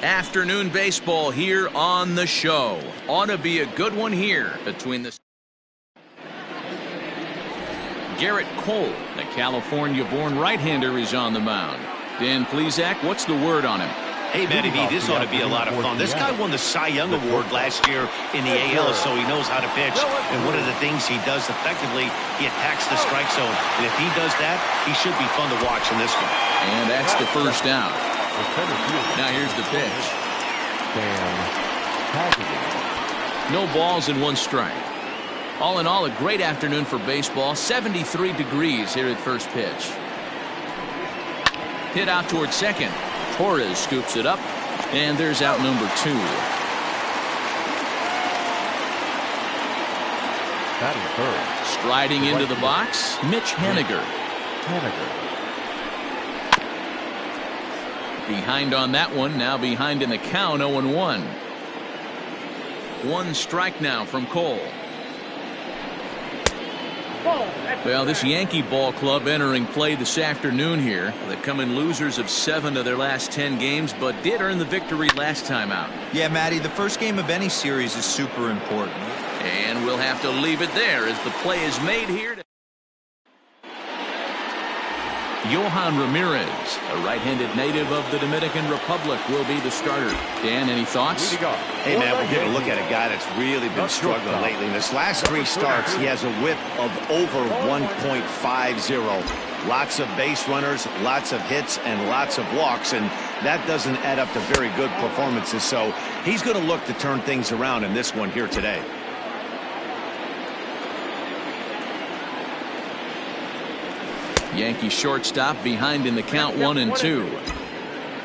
Afternoon baseball here on the show. Ought to be a good one here between the Garrett Cole, the California-born right-hander, is on the mound. Dan Plesac, what's the word on him? Hey, Matty B, this ought to be a lot of fun. This guy won the Cy Young Award last year in the AL, so he knows how to pitch. And one of the things he does effectively, he attacks the strike zone. And if he does that, he should be fun to watch in this one. And that's the first out. Now here's the pitch. No balls and one strike. All in all, a great afternoon for baseball. 73 degrees here at first pitch. Hit out toward second. Torres scoops it up, and there's out number 2. Striding into the box, Mitch Haniger. Behind on that one, now behind in the count, 0-1. One strike now from Cole. Well, this Yankee ball club entering play this afternoon here. They come in losers of 7 of their last 10 games, but did earn the victory last time out. Yeah, Matty, the first game of any series is super important. And we'll have to leave it there as the play is made here. Johan Ramirez, a right-handed native of the Dominican Republic, will be the starter. Dan, any thoughts? Hey, man, we're getting a look at a guy that's really been struggling lately. In his last 3 starts, he has a whip of over 1.50. Lots of base runners, lots of hits, and lots of walks, and that doesn't add up to very good performances. So he's going to look to turn things around in this one here today. Yankee shortstop behind in the count, 1-2.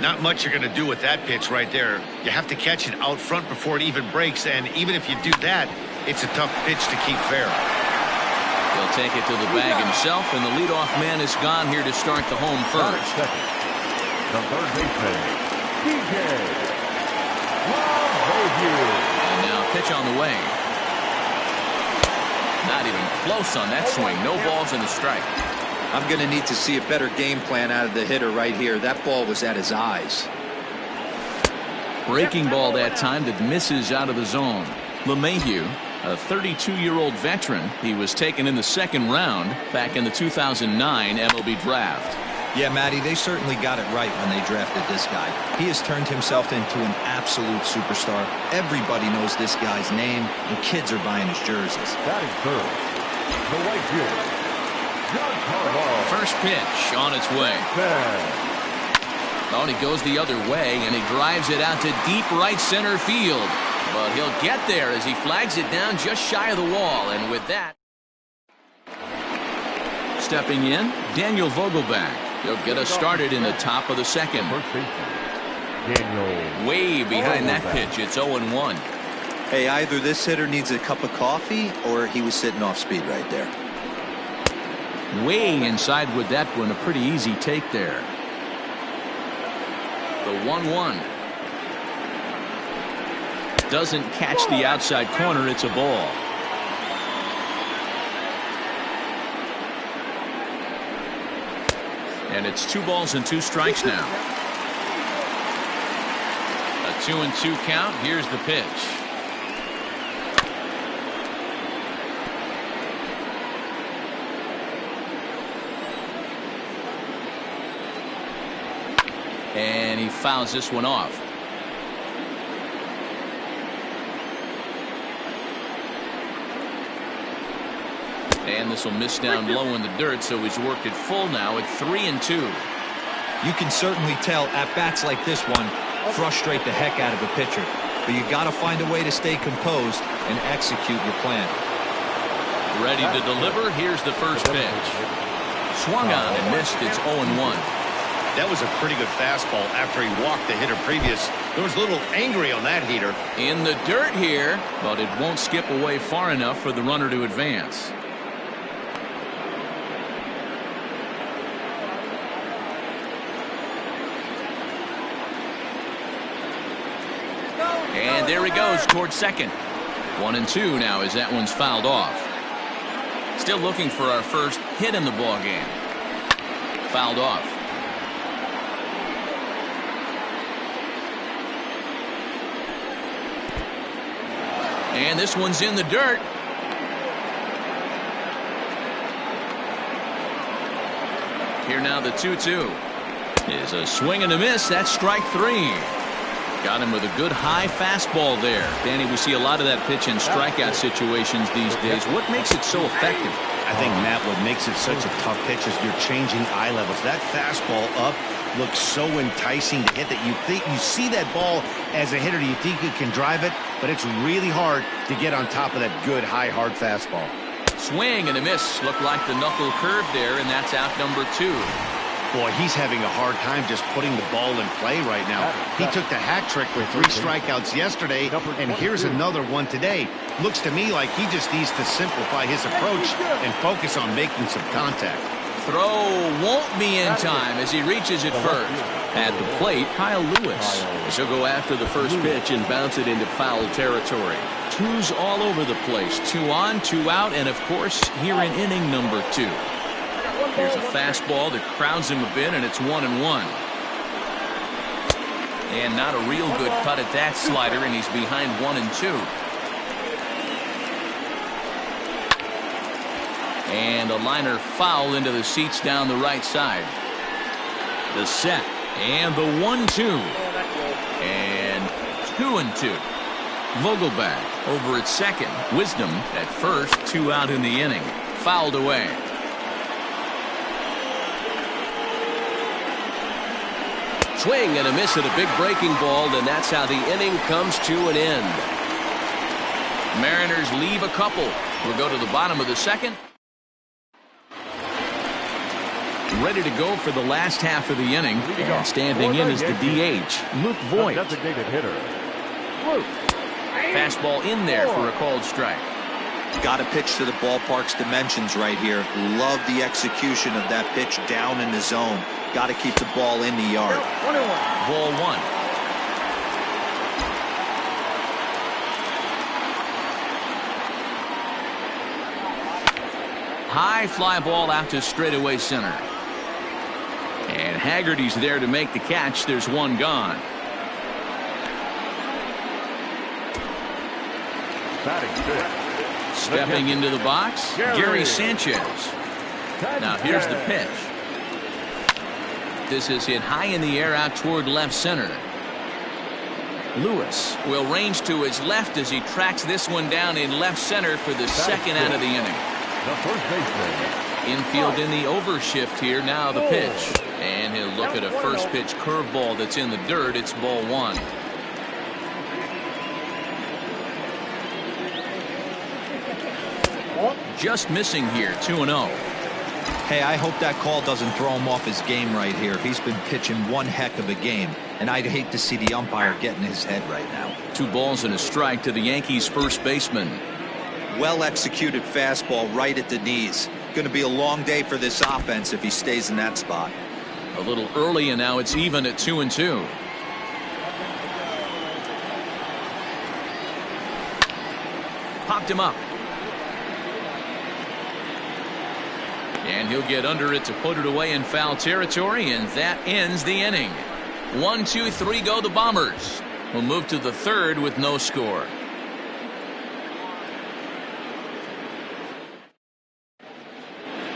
Not much you're going to do with that pitch right there. You have to catch it out front before it even breaks, and even if you do that, it's a tough pitch to keep fair. He'll take it to the bag himself, and the leadoff man is gone here to start the home first. The third baseman, DJ. And now pitch on the way. Not even close on that swing. No balls and a strike. I'm going to need to see a better game plan out of the hitter right here. That ball was at his eyes. Breaking ball that time that misses out of the zone. LeMahieu, a 32-year-old veteran. He was taken in the 2nd round back in the 2009 MLB draft. Yeah, Matty, they certainly got it right when they drafted this guy. He has turned himself into an absolute superstar. Everybody knows this guy's name, and kids are buying his jerseys. That is third. The right fielder. First pitch on its way. Oh, and he goes the other way, and he drives it out to deep right center field. But he'll get there as he flags it down just shy of the wall. And with that, stepping in, Daniel Vogelbach. He'll get us started in the top of the 2nd. Way behind that pitch. It's 0-1. Hey, either this hitter needs a cup of coffee or he was sitting off speed right there. Way inside with that one. A pretty easy take there. The 1-1. Doesn't catch the outside corner. It's a ball. And it's 2 balls and 2 strikes now. A 2-2 count. Here's the pitch. And he fouls this one off. And this will miss down low in the dirt, so he's worked it full now at 3-2. You can certainly tell at bats like this one frustrate the heck out of a pitcher. But you got to find a way to stay composed and execute your plan. Ready to deliver. Here's the first pitch. Swung on and missed. It's 0-1. That was a pretty good fastball after he walked the hitter previous. There was a little angry on that heater. In the dirt here, but it won't skip away far enough for the runner to advance. And there he goes towards second. 1-2 now as that one's fouled off. Still looking for our first hit in the ball game. Fouled off. And this one's in the dirt. Here now the 2-2 is a swing and a miss. That's strike 3. Got him with a good high fastball there. Danny, we see a lot of that pitch in strikeout situations these days. What makes it so effective? I think, Matt, what makes it such a tough pitch is you're changing eye levels. That fastball up looks so enticing to hit that you think you see that ball as a hitter. You think you can drive it, but it's really hard to get on top of that good high hard fastball. Swing and a miss. Looked like the knuckle curve there, and that's out number 2. Boy, he's having a hard time just putting the ball in play right now. He took the hat trick with 3 strikeouts yesterday, and here's another one today. Looks to me like he just needs to simplify his approach and focus on making some contact. Throw won't be in time as he reaches it first. At the plate, Kyle Lewis. He'll go after the first pitch and bounce it into foul territory. 2's all over the place. 2 on, 2 out, and of course, here in inning number 2. Here's a fastball that crowds him a bit, and it's 1-1. And not a real good cut at that slider, and he's behind 1-2. And a liner foul into the seats down the right side. The set. And the 1-2. And 2-2. Vogelback over at second. Wisdom at first. 2 out in the inning. Fouled away. Swing and a miss at a big breaking ball, and that's how the inning comes to an end. Mariners leave a couple. We'll go to the bottom of the second. Ready to go for the last half of the inning. And standing in is the DH, Luke Voigt. Designated hitter, Luke. Fastball in there for a called strike. Got to pitch to the ballpark's dimensions right here. Love the execution of that pitch down in the zone. Got to keep the ball in the yard. Ball 1. High fly ball out to straightaway center. And Haggerty's there to make the catch. There's 1 gone. Batting fifth. Stepping into the box, Gary Sanchez. Now here's the pitch. This is hit high in the air out toward left center. Lewis will range to his left as he tracks this one down in left center for the second out of the inning. The first baseman. Infield in the overshift here. Now the pitch. And he'll look at a first pitch curveball that's in the dirt. It's ball 1. Just missing here, 2-0. Hey, I hope that call doesn't throw him off his game right here. He's been pitching one heck of a game, and I'd hate to see the umpire get in his head right now. 2 balls and a strike to the Yankees' first baseman. Well executed fastball right at the knees. Going to be a long day for this offense if he stays in that spot. A little early, and now it's even at 2-2. Popped him up. And he'll get under it to put it away in foul territory, and that ends the inning. 1, 2, 3 go the Bombers. We'll move to the third with no score.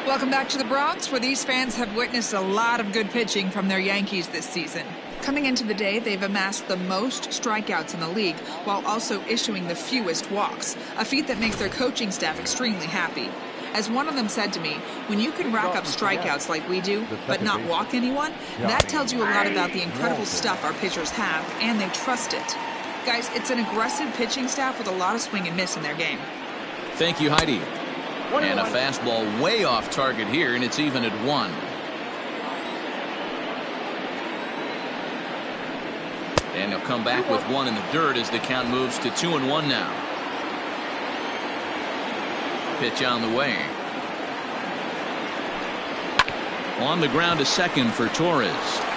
Welcome back to the Bronx, where these fans have witnessed a lot of good pitching from their Yankees this season. Coming into the day, they've amassed the most strikeouts in the league, while also issuing the fewest walks, a feat that makes their coaching staff extremely happy. As one of them said to me, when you can rack up strikeouts like we do, but not walk anyone, that tells you a lot about the incredible stuff our pitchers have, and they trust it. Guys, it's an aggressive pitching staff with a lot of swing and miss in their game. Thank you, Heidi. And a fastball way off target here, and it's even at 1. And he'll come back with 1 in the dirt as the count moves to 2-1 now. Pitch on the way. On the ground to second for Torres.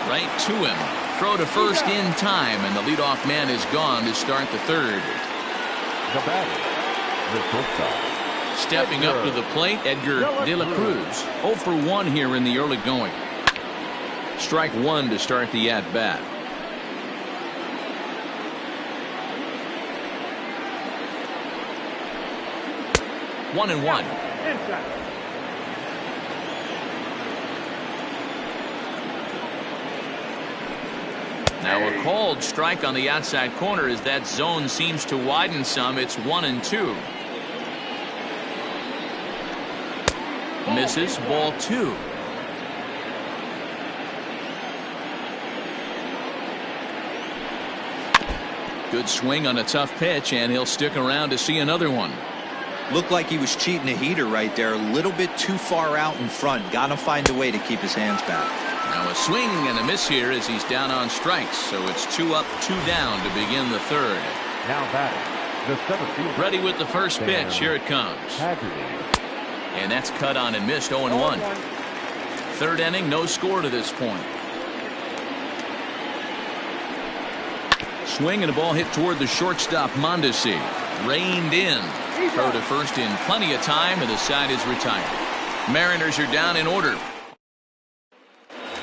Right to him. Throw to first in time, and the leadoff man is gone to start the third. The batter, the shortstop. Stepping up to the plate, Edgar De La Cruz. 0 for 1 here in the early going. Strike 1 to start the at-bat. 1-1. Now a called strike on the outside corner as that zone seems to widen some. It's 1-2. Misses, ball 2. Good swing on a tough pitch, and he'll stick around to see another one. Looked like he was cheating a heater right there. A little bit too far out in front. Got to find a way to keep his hands back. Now a swing and a miss here as he's down on strikes. So it's 2 up, 2 down to begin the third. Now batting, the center fielder. Ready with the first pitch. Here it comes. And that's cut on and missed. 0-1. Third inning, no score to this point. Swing and a ball hit toward the shortstop, Mondesi. Reined in. Throw to first in plenty of time, and the side is retired. Mariners are down in order.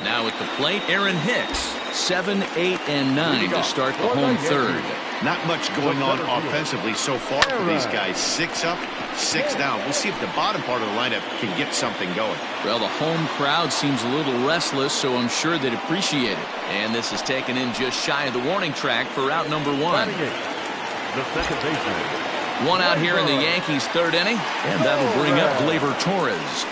Now at the plate, Aaron Hicks. 7, 8, and 9 to start the home third. Not much going on offensively so far for these guys. 6 up, 6 down. We'll see if the bottom part of the lineup can get something going. Well, the home crowd seems a little restless, so I'm sure they'd appreciate it. And this is taken in just shy of the warning track for out number 1. The second baseman. 1 out here in the Yankees' third inning, and that'll bring up Gleyber Torres.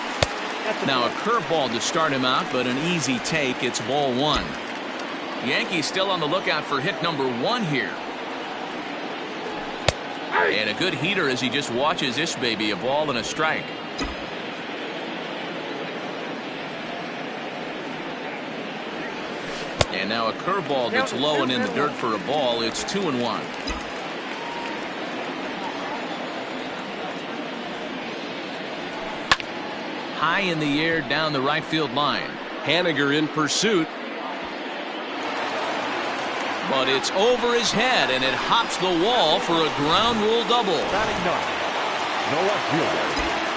Now a curveball to start him out, but an easy take. It's ball 1. Yankees still on the lookout for hit number 1 here. And a good heater as he just watches this baby, a ball and a strike. And now a curveball that's low and in the dirt for a ball. It's 2-1. High in the air down the right field line. Haniger in pursuit. But it's over his head, and it hops the wall for a ground rule double.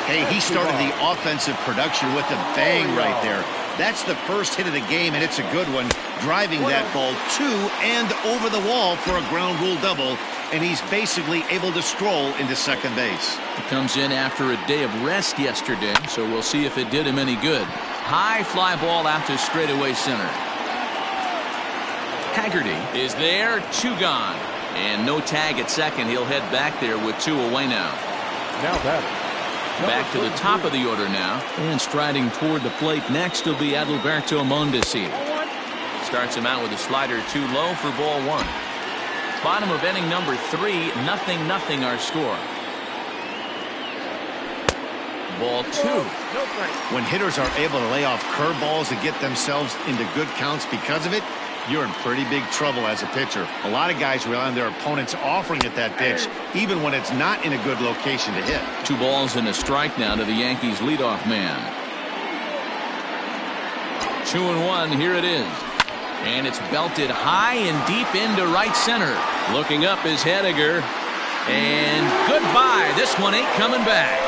Hey, he started the offensive production with a bang right there. That's the first hit of the game, and it's a good one. Driving that ball to and over the wall for a ground rule double, and he's basically able to stroll into second base. He comes in after a day of rest yesterday, so we'll see if it did him any good. High fly ball out to straightaway center. Haggerty is there, 2 gone. And no tag at second. He'll head back there with 2 away now. Back to the top of the order now. And striding toward the plate next will be Adalberto Mondesi. Starts him out with a slider too low for ball 1. Bottom of inning number 3, 0-0 our score. Ball 2. When hitters are able to lay off curveballs and get themselves into good counts because of it, you're in pretty big trouble as a pitcher. A lot of guys rely on their opponents offering at that pitch, even when it's not in a good location to hit. 2 balls and a strike now to the Yankees leadoff man. 2-1, here it is. And it's belted high and deep into right center. Looking up is Haniger. And goodbye. This one ain't coming back.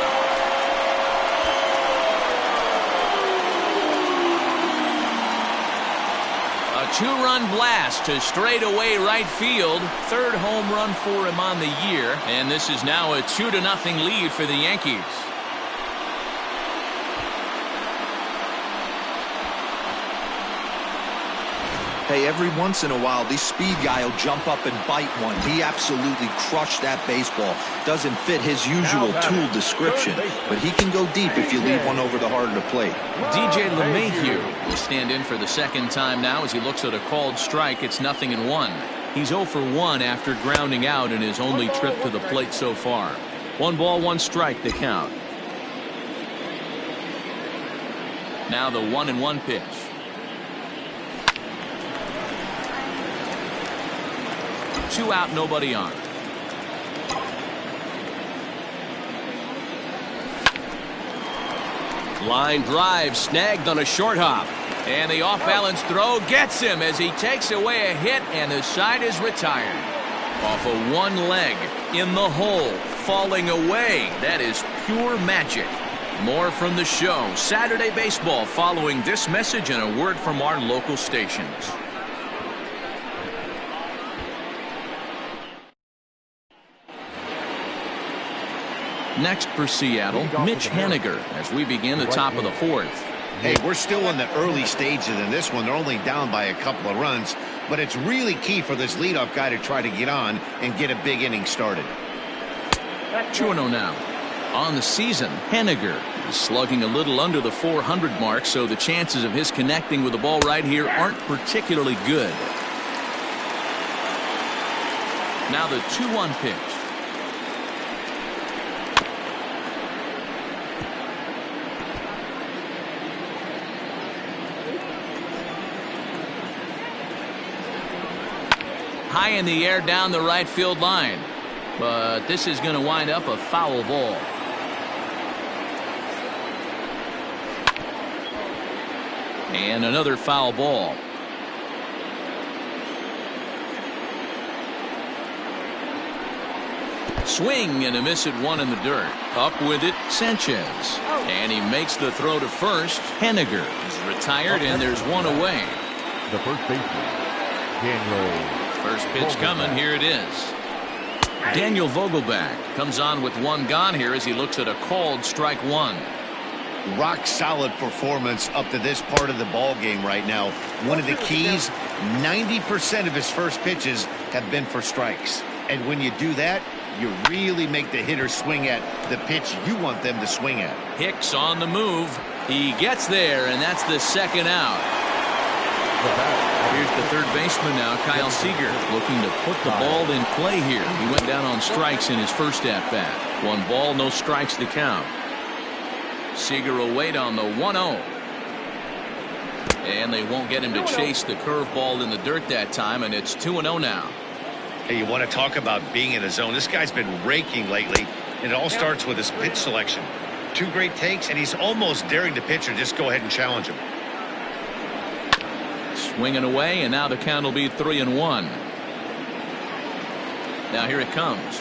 A 2-run blast to straightaway right field. 3rd home run for him on the year. And this is now a 2-0 lead for the Yankees. Hey, every once in a while, this speed guy will jump up and bite one. He absolutely crushed that baseball. Doesn't fit his usual tool description, but he can go deep if you leave one over the heart of the plate. DJ LeMahieu will stand in for the second time now as he looks at a called strike. It's 0-1. He's 0 for 1 after grounding out in his only trip to the plate so far. 1 ball, 1 strike to count. Now the 1-1 pitch. Two out, nobody on. Line drive snagged on a short hop. And the off-balance throw gets him as he takes away a hit, and the side is retired. Off of one leg, in the hole, falling away. That is pure magic. More from the show. Saturday Baseball following this message and a word from our local stations. Next for Seattle, Mitch Haniger as we begin the top of the fourth. Hey, we're still in the early stages in this one. They're only down by a couple of runs, but it's really key for this leadoff guy to try to get on and get a big inning started. 2-0 now. On the season, Haniger is slugging a little under the 400 mark, so the chances of his connecting with the ball right here aren't particularly good. Now the 2-1 pitch. High in the air down the right field line, but this is going to wind up a foul ball. And another foul ball. Swing and a miss at one in the dirt. Up with it, Sanchez. And he makes the throw to first. Haniger is retired, and there's one away. The first baseman, Daniel. First pitch coming. Here it is. Daniel Vogelback comes on with one gone here as he looks at a called strike one. Rock solid performance up to this part of the ball game right now. One of the keys, 90% of his first pitches have been for strikes. And when you do that, you really make the hitter swing at the pitch you want them to swing at. Hicks on the move. He gets there, and that's the second out. Here's the third baseman now, Kyle Seager, looking to put the ball in play here. He went down on strikes in his first at-bat. 1 ball, no strikes to count. Seager will wait on the 1-0. And they won't get him to chase the curveball in the dirt that time, and it's 2-0 now. Hey, you want to talk about being in a zone? This guy's been raking lately, and it all starts with his pitch selection. 2 great takes, and he's almost daring the pitcher just go ahead and challenge him. Swinging away, and now the count will be 3-1. Now here it comes.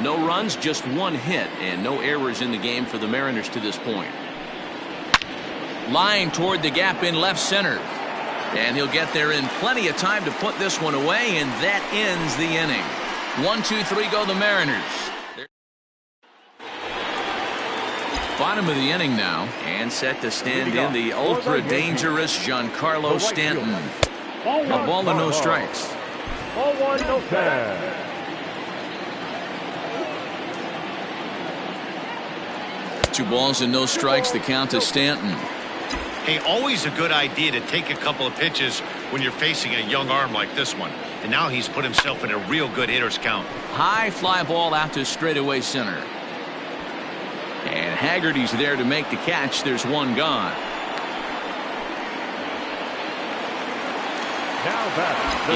No runs, just 1 hit, and no errors in the game for the Mariners to this point. Line toward the gap in left center. And he'll get there in plenty of time to put this one away, and that ends the inning. 1, 2, 3 go the Mariners. Bottom of the inning now, and set to stand in the ultra dangerous Giancarlo Stanton. A ball and no strikes. Ball 1, no strikes. 2 balls and no strikes, the count to Stanton. Hey, always a good idea to take a couple of pitches when you're facing a young arm like this one. And now he's put himself in a real good hitter's count. High fly ball out to straightaway center. And Haggerty's there to make the catch. There's 1 gone.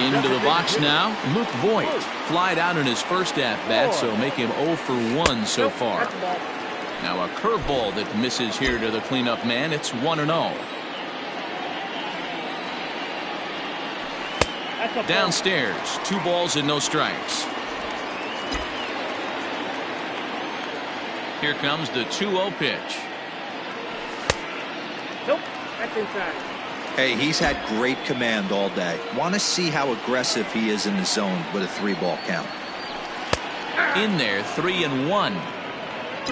Into the box now, Luke Voigt. Flied out in his first at-bat, so make him 0 for 1 so far. Now a curveball that misses here to the cleanup man. It's 1-0. Downstairs, 2 balls and no strikes. Here comes the 2-0 pitch. Nope, that's inside. Hey, he's had great command all day. Want to see how aggressive he is in the zone with a 3-ball count. In there, 3-1.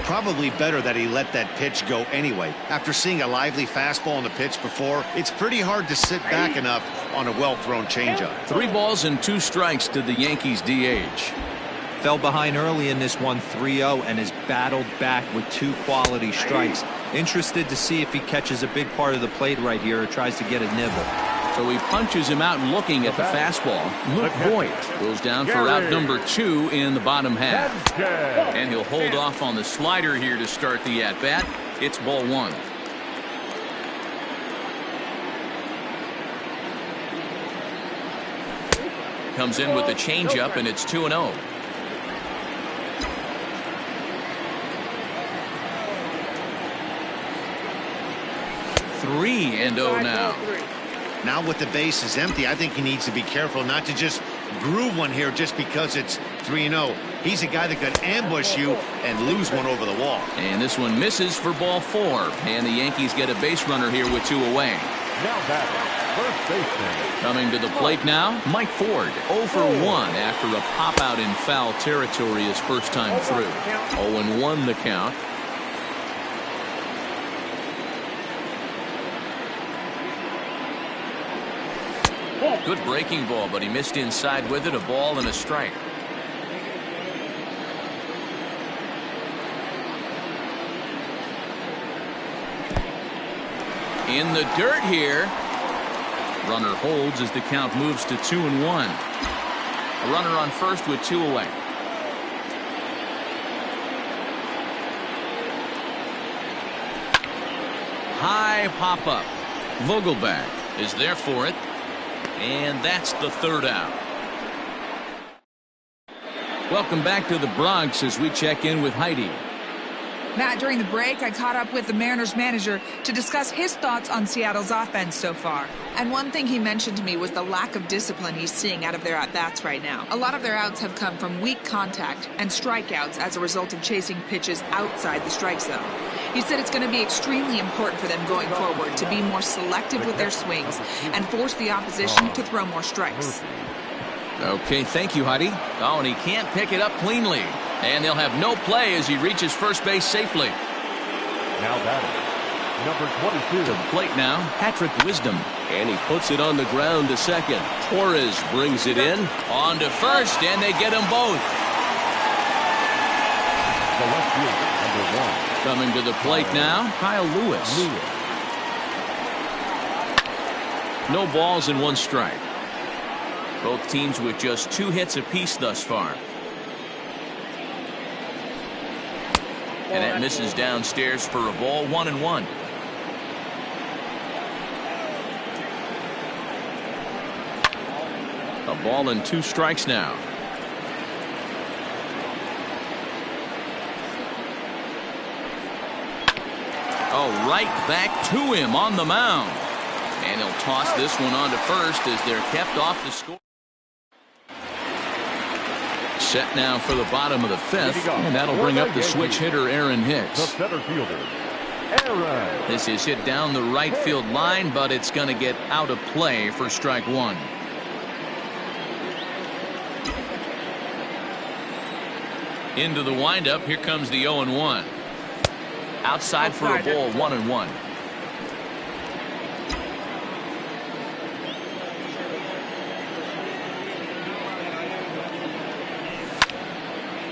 Probably better that he let that pitch go anyway. After seeing a lively fastball on the pitch before, it's pretty hard to sit back enough on a well-thrown changeup. 3 balls and 2 strikes to the Yankees DH. Fell behind early in this one 3-0 and has battled back with 2 quality strikes. Interested to see if he catches a big part of the plate right here or tries to get a nibble. So he punches him out looking at the fastball. Luke Voigt goes down for out number 2 in the bottom half. And he'll hold off on the slider here to start the at-bat. It's ball 1. Comes in with the changeup, and it's 2-0. Three and 0 now. Now with the bases empty, I think he needs to be careful not to just groove one here just because it's 3-0. He's a guy that could ambush you and lose one over the wall. And this one misses for ball 4. And the Yankees get a base runner here with 2 away. Now batting, First baseman. Coming to the plate now, Mike Ford, 0 for 1 after a pop-out in foul territory his first time through. 0-1 the count. Good breaking ball, but he missed inside with it. A ball and a strike. In the dirt here. Runner holds as the count moves to 2-1. A runner on first with 2 away. High pop up. Vogelback is there for it. And that's the 3rd out. Welcome back to the Bronx as we check in with Heidi. Matt, during the break, I caught up with the Mariners manager to discuss his thoughts on Seattle's offense so far. And one thing he mentioned to me was the lack of discipline he's seeing out of their at-bats right now. A lot of their outs have come from weak contact and strikeouts as a result of chasing pitches outside the strike zone. He said it's going to be extremely important for them going forward to be more selective with their swings and force the opposition to throw more strikes. Okay, thank you, Heidi. Oh, and he can't pick it up cleanly. And they'll have no play as he reaches first base safely. Now batting, number 22. To the plate now, Patrick Wisdom. And he puts it on the ground to second. Torres brings it in. On to first, and they get them both. The left fielder, number 1. Coming to the plate now, Kyle Lewis. No balls and 1 strike. Both teams with just 2 hits apiece thus far. And that misses downstairs for a ball. 1-1. A ball and 2 strikes now. Oh, right back to him on the mound. And he'll toss this one on to first as they're kept off the score. Set now for the bottom of the 5th, and that'll bring up the switch hitter Aaron Hicks. The center fielder, Aaron. This is hit down the right field line, but it's going to get out of play for strike 1. Into the windup, here comes the 0-1. Outside for a ball. 1-1.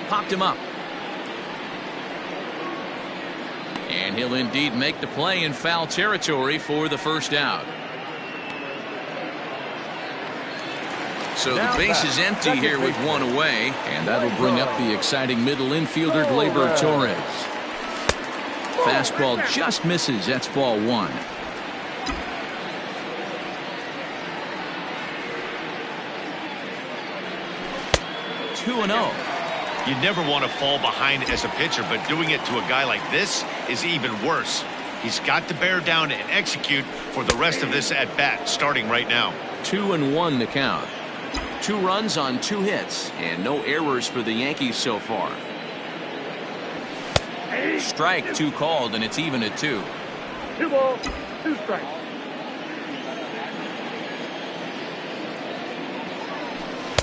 Popped him up. And he'll indeed make the play in foul territory for the first out. So the base is empty here with 1 away, and that'll bring up the exciting middle infielder Gleyber Torres. Fastball just misses. That's ball 1. 2-0. You never want to fall behind as a pitcher, but doing it to a guy like this is even worse. He's got to bear down and execute for the rest of this at-bat, starting right now. 2-1 the count. 2 runs on 2 hits, and no errors for the Yankees so far. Strike 2 called, and it's even at 2. 2 balls, 2 strikes.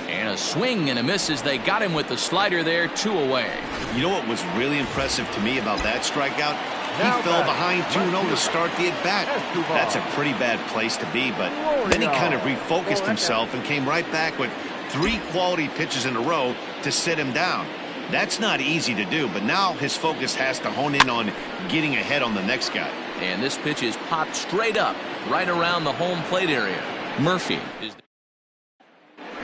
And a swing and a miss as they got him with the slider there. 2 away. You know what was really impressive to me about that strikeout? He fell behind 2-0 to start the at-bat. That's a pretty bad place to be, but then he kind of refocused himself and came right back with 3 quality pitches in a row to sit him down. That's not easy to do, but now his focus has to hone in on getting ahead on the next guy. And this pitch is popped straight up, right around the home plate area. Murphy is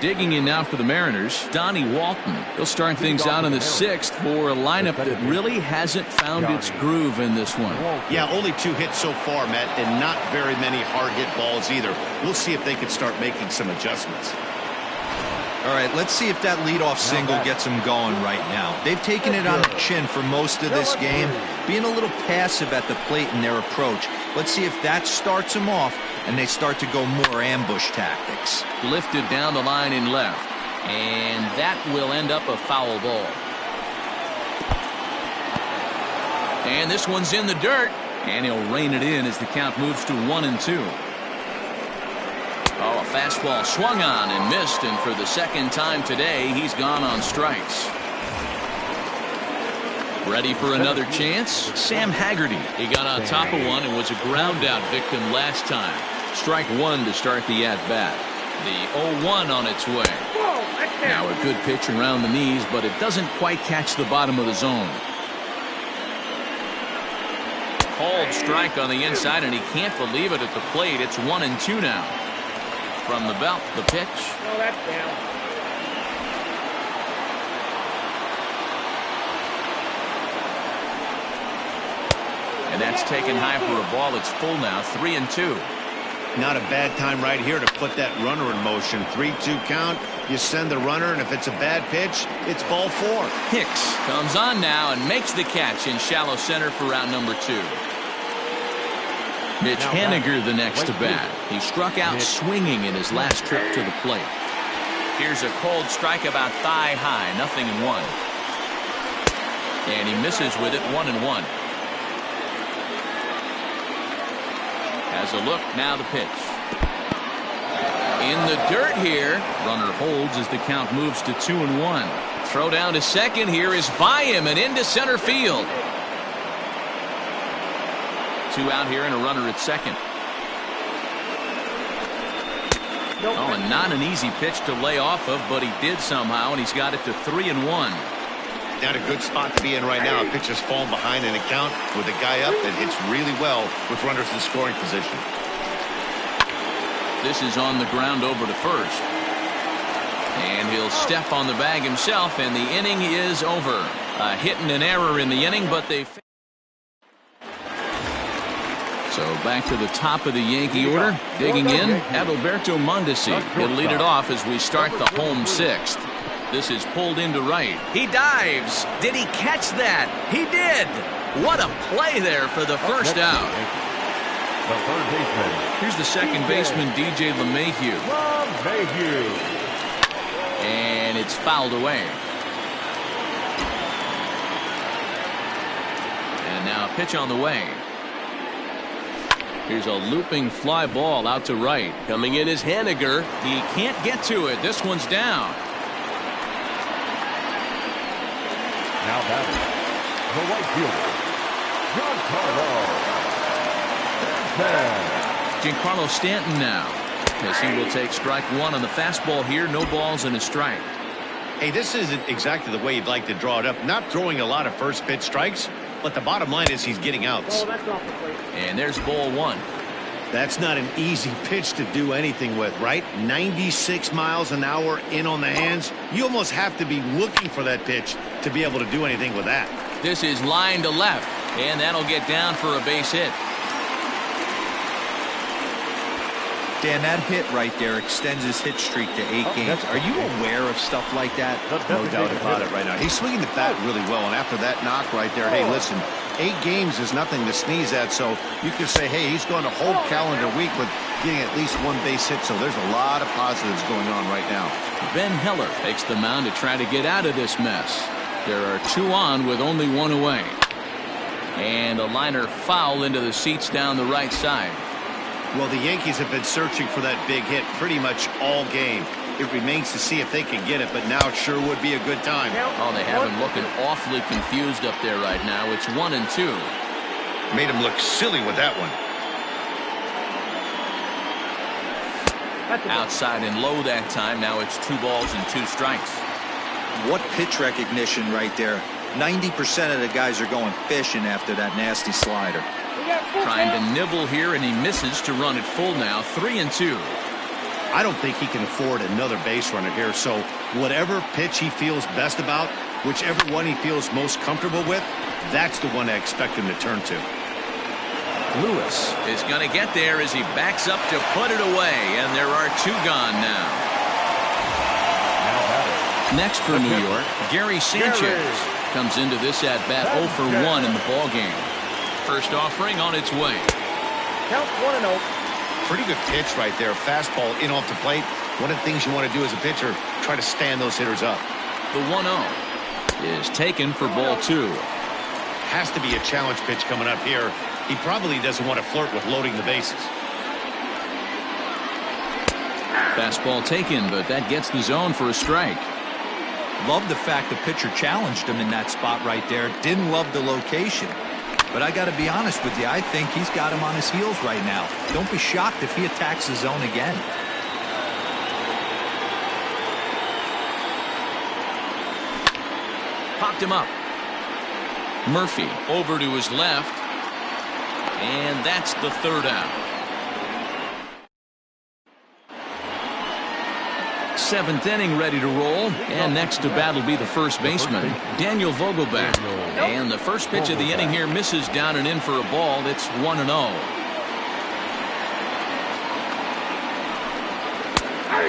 digging in now for the Mariners. Donnie Walton. He'll start things out in the 6th for a lineup that really hasn't found its groove in this one. Yeah, only 2 hits so far, Matt, and not very many hard hit balls either. We'll see if they can start making some adjustments. All right, let's see if that leadoff single gets them going right now. They've taken it on the chin for most of this game, being a little passive at the plate in their approach. Let's see if that starts them off and they start to go more ambush tactics. Lifted down the line in left, and that will end up a foul ball. And this one's in the dirt, and he'll rein it in as the count moves to 1-2. fastball swung on and missed, and for the second time today, he's gone on strikes. Ready for another chance? Sam Haggerty. He got on top of one and was a ground out victim last time. Strike one to start the at-bat. The 0-1 on its way. Now a good pitch around the knees, but it doesn't quite catch the bottom of the zone. Called strike on the inside, and he can't believe it at the plate. It's 1-2 now. From the belt, the pitch. Oh, that's down. And that's taken high for a ball. It's full now, 3-2. Not a bad time right here to put that runner in motion. 3-2 count. You send the runner, and if it's a bad pitch, it's ball 4. Hicks comes on now and makes the catch in shallow center for out number 2. Mitch Haniger the next to bat. He struck out swinging in his last trip to the plate. Here's a cold strike about thigh high, 0-1. And he misses with it, 1-1. Has a look, now the pitch. In the dirt here. Runner holds as the count moves to 2-1. Throw down to second here is by him and into center field. 2 out here and a runner at second. Oh, and not an easy pitch to lay off of, but he did somehow, and he's got it to 3-1. Not a good spot to be in right now. A pitcher's falling behind in a count with a guy up that hits really well with runners in scoring position. This is on the ground over to first. And he'll step on the bag himself, and the inning is over. A hit and an error in the inning, but they... So back to the top of the Yankee order. Digging in, Adalberto Mondesi. He'll lead it off as we start the home 6th. This is pulled into right. He dives. Did he catch that? He did. What a play there for the first out. The third baseman. Here's the second baseman, DJ LeMahieu. And it's fouled away. And now a pitch on the way. Here's a looping fly ball out to right. Coming in is Haniger. He can't get to it. This one's down. Now batting, the right fielder, Giancarlo Stanton now, as he will take strike 1 on the fastball here. No balls and a strike. Hey, this isn't exactly the way you'd like to draw it up. Not throwing a lot of first pitch strikes, but the bottom line is he's getting outs. Oh, that's off the plate. And there's ball 1. That's not an easy pitch to do anything with, right? 96 miles an hour in on the hands. You almost have to be looking for that pitch to be able to do anything with that. This is line to left, and that'll get down for a base hit. Dan, that hit right there extends his hit streak to 8 games. Are you aware of stuff like that? No doubt about it right now. He's swinging the bat really well, and after that knock right there, hey, listen, 8 games is nothing to sneeze at, so you can say, hey, he's going a whole calendar week with getting at least 1 base hit, so there's a lot of positives going on right now. Ben Heller takes the mound to try to get out of this mess. There are 2 on with only 1 away. And a liner foul into the seats down the right side. Well, the Yankees have been searching for that big hit pretty much all game. It remains to see if they can get it, but now it sure would be a good time. Oh, they have him looking awfully confused up there right now. It's 1-2. Made him look silly with that one. Outside and low that time. Now it's 2 balls and 2 strikes. What pitch recognition right there. 90% of the guys are going fishing after that nasty slider. Trying to nibble here, and he misses to run it full now. 3-2. I don't think he can afford another base runner here, so whatever pitch he feels best about, whichever one he feels most comfortable with, that's the one I expect him to turn to. Lewis is going to get there as he backs up to put it away, and there are 2 gone now. Next for New York, Gary Sanchez comes into this at-bat 0 for 1 in the ballgame. First offering on its way. Count 1-0. Pretty good pitch right there. Fastball in off the plate. One of the things you want to do as a pitcher, try to stand those hitters up. The 1-0 is taken for ball 2. Has to be a challenge pitch coming up here. He probably doesn't want to flirt with loading the bases. Fastball taken, but that gets the zone for a strike. Love the fact the pitcher challenged him in that spot right there. Didn't love the location. But I got to be honest with you, I think he's got him on his heels right now. Don't be shocked if he attacks the zone again. Popped him up. Murphy over to his left. And that's the third out. Seventh inning ready to roll. And next to bat will be the first baseman, Daniel Vogelbach. And the first pitch of the inning here misses down and in for a ball. It's 1-0.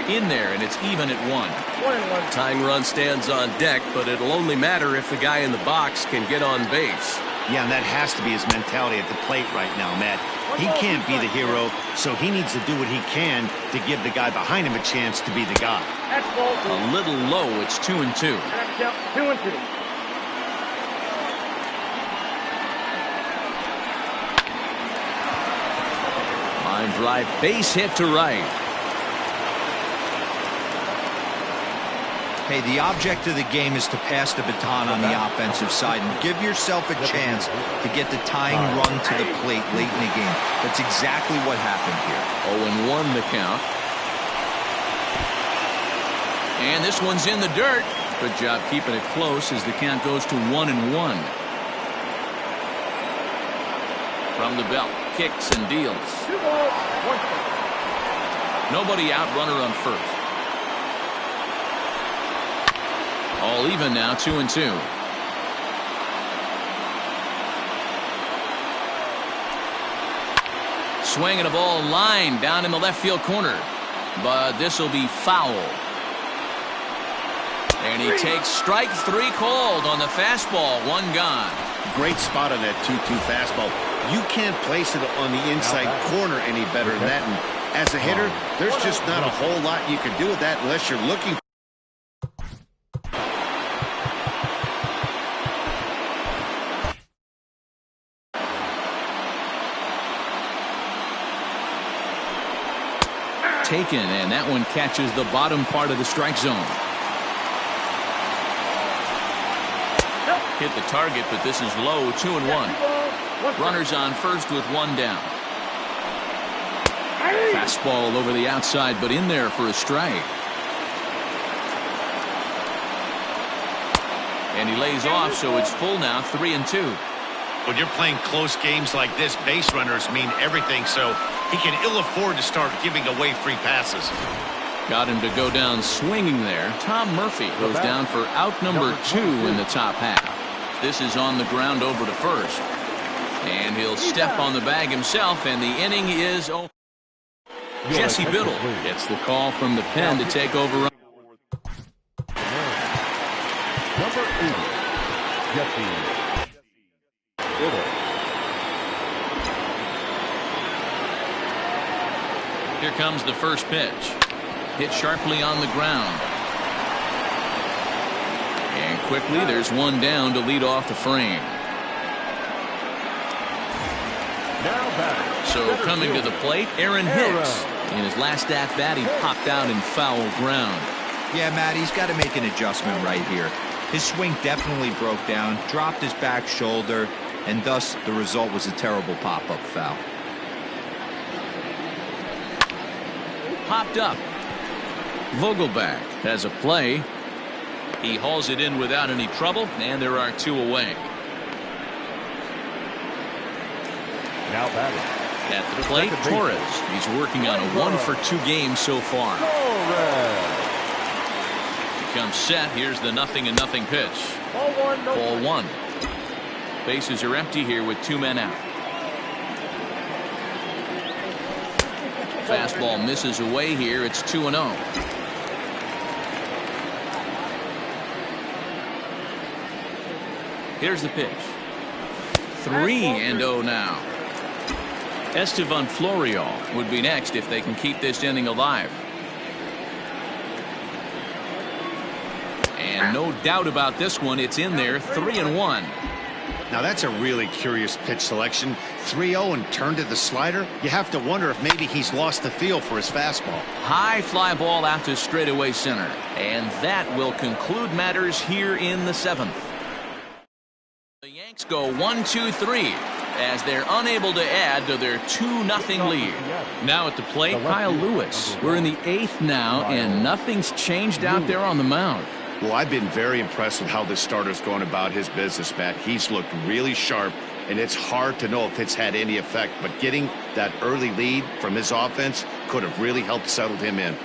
In there, and it's even at 1. Tying run stands on deck, but it'll only matter if the guy in the box can get on base. Yeah, and that has to be his mentality at the plate right now, Matt. He can't be the hero, so he needs to do what he can to give the guy behind him a chance to be the guy. That's ball 2. A little low. It's 2-2. That's count 2-2. Line drive, base hit to right. Hey, the object of the game is to pass the baton on the offensive side and give yourself a chance to get the tying run to the plate late in the game. That's exactly what happened here. 0-1 the count. And this one's in the dirt. Good job keeping it close as the count goes to 1-1. From the belt, kicks and deals. 2 balls, 1 strike. Nobody out, runner on first. All even now, 2-2. Swinging a ball line down in the left field corner. But this will be foul. And he takes strike 3 called on the fastball. 1 gone. Great spot on that 2-2 fastball. You can't place it on the inside corner any better than that. And as a hitter, there's just not a whole lot you can do with that unless you're looking. Taken, and that one catches the bottom part of the strike zone. Hit the target, but this is low. 2-1. Runners on first with 1 down. Fastball over the outside, but in there for a strike. And he lays off, so it's full now. 3-2. When you're playing close games like this, base runners mean everything, so he can ill afford to start giving away free passes. Got him to go down swinging there. Tom Murphy goes down for out number 2 in the top half. This is on the ground over to first. And he'll step on the bag himself, and the inning is over. Jesse Biddle gets the call from the pen to take over. Number 80, Jesse. Here comes the first pitch. Hit sharply on the ground. And quickly there's 1 down to lead off the frame. So coming to the plate, Aaron Hicks. In his last at-bat, he popped out in foul ground. Yeah, Matt, he's got to make an adjustment right here. His swing definitely broke down, dropped his back shoulder, and thus the result was a terrible pop-up foul. Popped up. Vogelbach has a play. He hauls it in without any trouble, and there are 2 away. Now batting. At the plate, Torres. He's working on a 1-for-2 game so far. Becomes set. Here's the 0-0 pitch. Ball 1. Bases are empty here with 2 men out. Fastball misses away here. It's 2-0. Here's the pitch. 3-0 now. Estevan Florial would be next if they can keep this inning alive. And no doubt about this one. It's in there. 3-1. Now that's a really curious pitch selection. 3-0 and turned to the slider? You have to wonder if maybe he's lost the feel for his fastball. High fly ball out to straightaway center. And that will conclude matters here in the 7th. The Yanks go 1-2-3 as they're unable to add to their 2-0 lead. Now at the plate, Kyle Lewis. We're in the 8th now, and nothing's changed out there on the mound. Well, I've been very impressed with how this starter's going about his business, Matt. He's looked really sharp, and it's hard to know if it's had any effect. But getting that early lead from his offense could have really helped settle him in.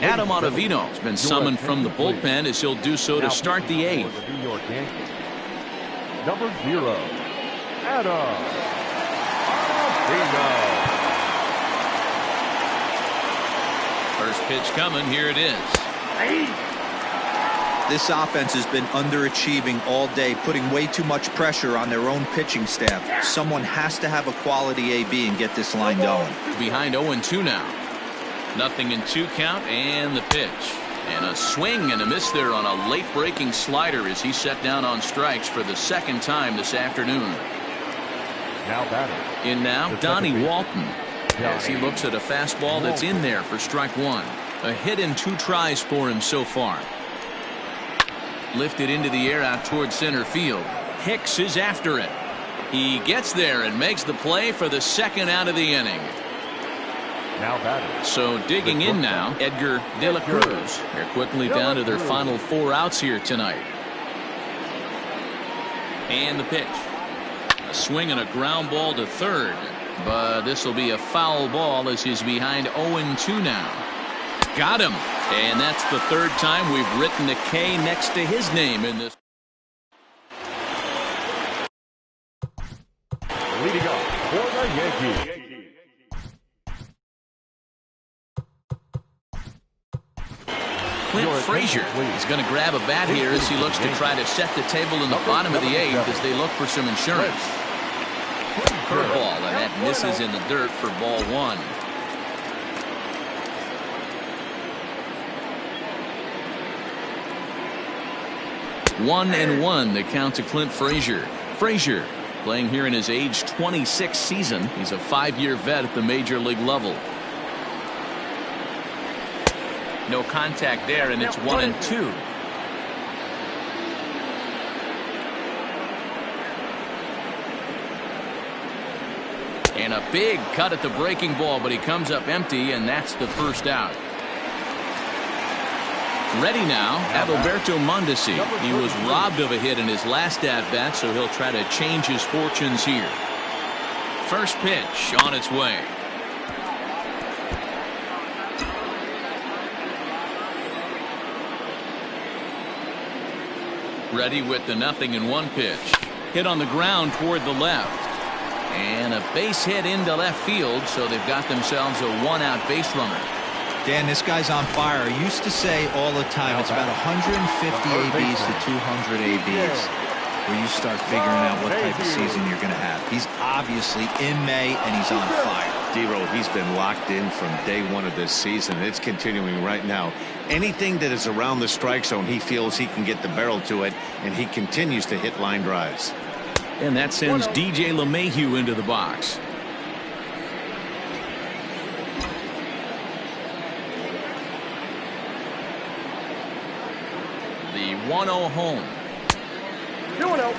Adam Ottavino has been summoned from the bullpen as he'll do so to start the 8th. Number 0, Adam Ottavino. First pitch coming. Here it is. This offense has been underachieving all day, putting way too much pressure on their own pitching staff. Someone has to have a quality AB and get this line going. Behind 0-2 now. 0-2 count, and the pitch. And a swing and a miss there on a late breaking slider as he set down on strikes for the 2nd time this afternoon. Now batting. In now, Donnie Walton, as he looks at a fastball that's in there for strike 1. A hit in 2 tries for him so far. Lifted into the air out toward center field. Hicks is after it. He gets there and makes the play for the 2nd out of the inning. Now batting. So digging in now, Edgar De La Cruz. They're quickly down to their final 4 outs here tonight. And the pitch. A swing and a ground ball to third. But this will be a foul ball as he's behind 0-2 now. Got him. And that's the 3rd time we've written a K next to his name in this. Leading up for the Yankees. Clint Frazier is going to grab a bat here as he looks to try to set the table in the bottom of the 8th as they look for some insurance. Curveball, and that misses in the dirt for ball 1. One and one, the count to Clint Frazier. Frazier playing here in his age 26 season. He's a 5-year vet at the major league level. No contact there, and it's 1-2. And a big cut at the breaking ball, but he comes up empty, and that's the 1st out. Ready now, Adalberto Mondesi. He was robbed of a hit in his last at-bat, so he'll try to change his fortunes here. First pitch on its way. Ready with the 0-1 pitch. Hit on the ground toward the left. And a base hit into left field, so they've got themselves a 1-out base runner. Dan, this guy's on fire. I used to say all the time it's about 150 ABs to 200 ABs where you start figuring out what type of season you're going to have. He's obviously in May, and he's on fire. D-Row, he's been locked in from day 1 of this season. It's continuing right now. Anything that is around the strike zone, he feels he can get the barrel to it, and he continues to hit line drives. And that sends DJ LeMahieu into the box. The 1-0 home. 2-0.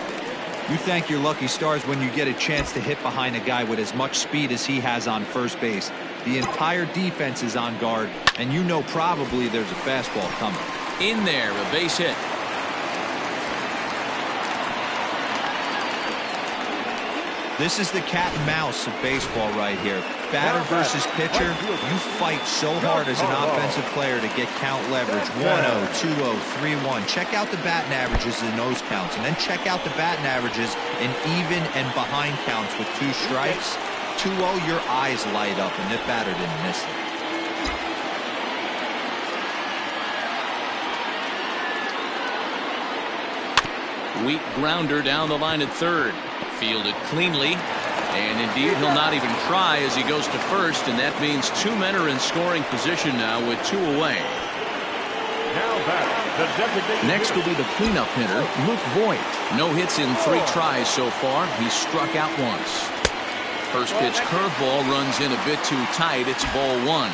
You thank your lucky stars when you get a chance to hit behind a guy with as much speed as he has on first base. The entire defense is on guard, and you know probably there's a fastball coming. In there, a base hit. This is the cat and mouse of baseball right here. Batter versus pitcher. You fight so hard as an offensive player to get count leverage. 1-0, 2-0, 3-1. Check out the batting averages in those counts, and then check out the batting averages in even and behind counts with 2 strikes. 2-0, your eyes light up, and that batter didn't miss it. Weak grounder down the line at third. Fielded cleanly, and indeed he'll not even try as he goes to first, and that means 2 men are in scoring position now with 2 away. Next will be the cleanup hitter, Luke Voigt. No hits in 3 tries so far. He's struck out once. First pitch curveball runs in a bit too tight. It's ball 1.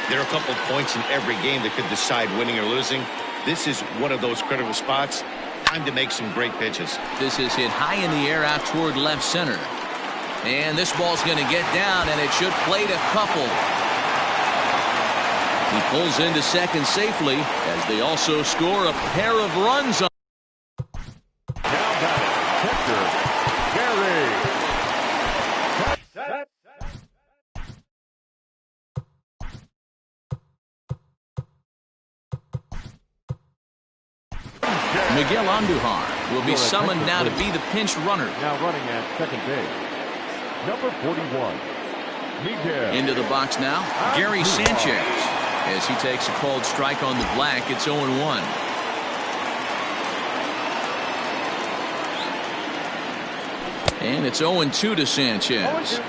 There are a couple points in every game that could decide winning or losing. This is one of those critical spots. Time to make some great pitches. This is hit high in the air out toward left center. And this ball's going to get down, and it should plate a couple. He pulls into second safely as they also score a pair of runs. Now batting, catcher, Gary. Set. Miguel Andujar will be summoned now to be the pinch runner. Now running at second base, number 41, Miguel. Into the box now, Gary Sanchez. As he takes a called strike on the black, it's 0-1. And it's 0-2 to Sanchez.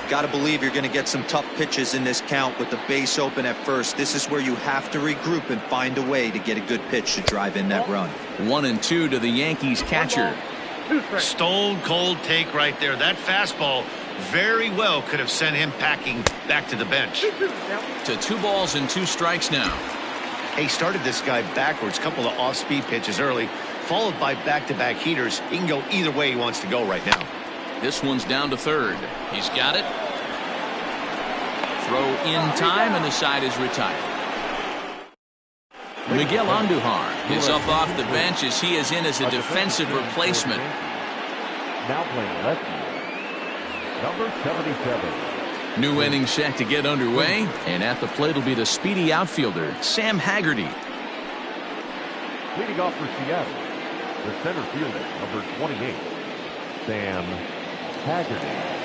Got to believe you're going to get some tough pitches in this count with the base open at first. This is where you have to regroup and find a way to get a good pitch to drive in that run. 1-2 to the Yankees catcher. Stone cold take right there. That fastball very well could have sent him packing back to the bench. To 2 balls and 2 strikes now. He started this guy backwards, couple of off-speed pitches early, followed by back-to-back heaters. He can go either way he wants to go right now. This one's down to third. He's got it. Throw in time, and the side is retired. Miguel Andujar is up off the bench as he is in as a defensive replacement. Now playing left field, number 77. New inning set to get underway, and at the plate will be the speedy outfielder, Sam Haggerty. Leading off for Seattle, the center fielder, number 28, Sam Haggerty.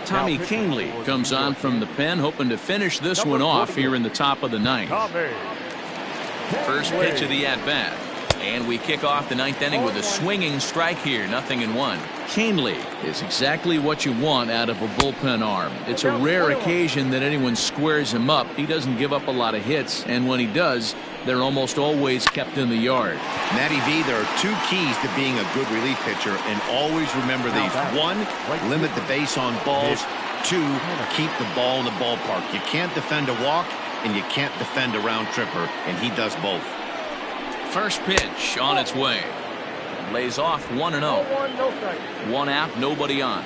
Tommy Canely comes on from the pen, hoping to finish this one off here in the top of the 9th. First pitch of the at-bat. And we kick off the 9th inning with a swinging strike here, 0-1. Canely is exactly what you want out of a bullpen arm. It's a rare occasion that anyone squares him up. He doesn't give up a lot of hits, and when he does, they're almost always kept in the yard. Matty V, there are 2 keys to being a good relief pitcher, and always remember these. 1, limit the base on balls. 2, keep the ball in the ballpark. You can't defend a walk, and you can't defend a round tripper, and he does both. First pitch on its way. Lays off 1-0. 1 out, nobody on.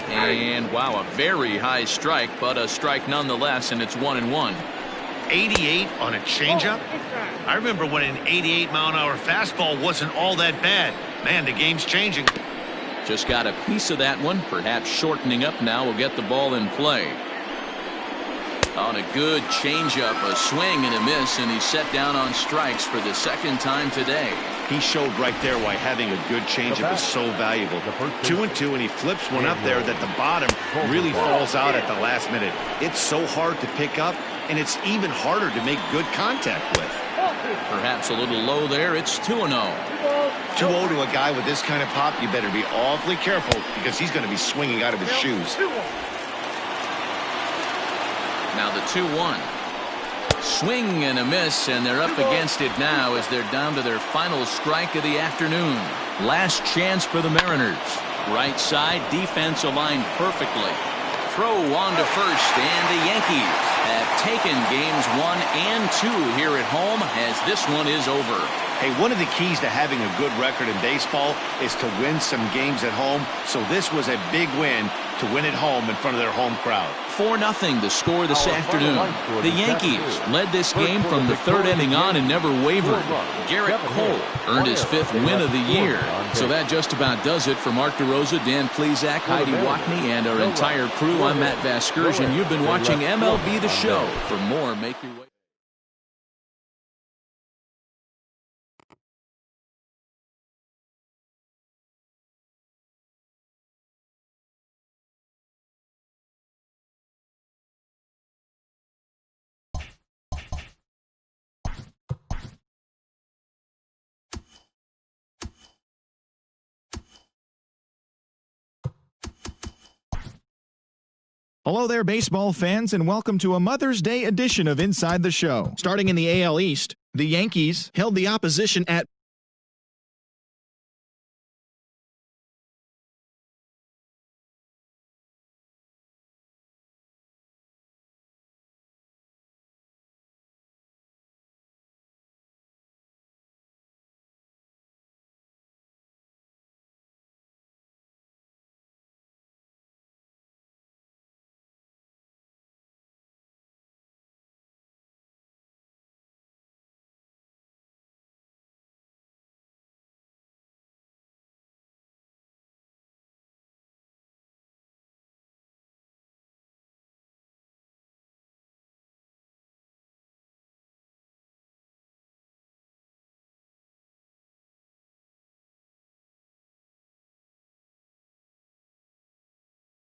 And wow, a very high strike, but a strike nonetheless, and it's 1-1. 88 on a changeup? I remember when an 88-mile-an-hour fastball wasn't all that bad. Man, the game's changing. Just got a piece of that one, perhaps shortening up now will get the ball in play. On a good changeup, a swing and a miss, and he's set down on strikes for the 2nd time today. He showed right there why having a good changeup is so valuable. 2-2, and he flips one up there that the bottom really falls out at the last minute. It's so hard to pick up, and it's even harder to make good contact with. Perhaps a little low there. It's 2-0. 2-0 to a guy with this kind of pop, you better be awfully careful because he's going to be swinging out of his shoes. Now the 2-1. Swing and a miss, and they're up against it now as they're down to their final strike of the afternoon. Last chance for the Mariners. Right side, defense aligned perfectly. Throw on to first, and the Yankees have taken games 1 and 2 here at home as this one is over. Hey, one of the keys to having a good record in baseball is to win some games at home. So this was a big win to win at home in front of their home crowd. 4-0 the score this afternoon. The Yankees led this game from the 3rd inning on and never wavered. Garrett Cole earned his 5th win of the year. So that just about does it for Mark DeRosa, Dan Plesac, Heidi Watney, and our entire crew. I'm Matt Vasgersian. You've been watching MLB The Show. For more, make your way. Hello there, baseball fans, and welcome to a Mother's Day edition of Inside the Show. Starting in the AL East, the Yankees held the opposition at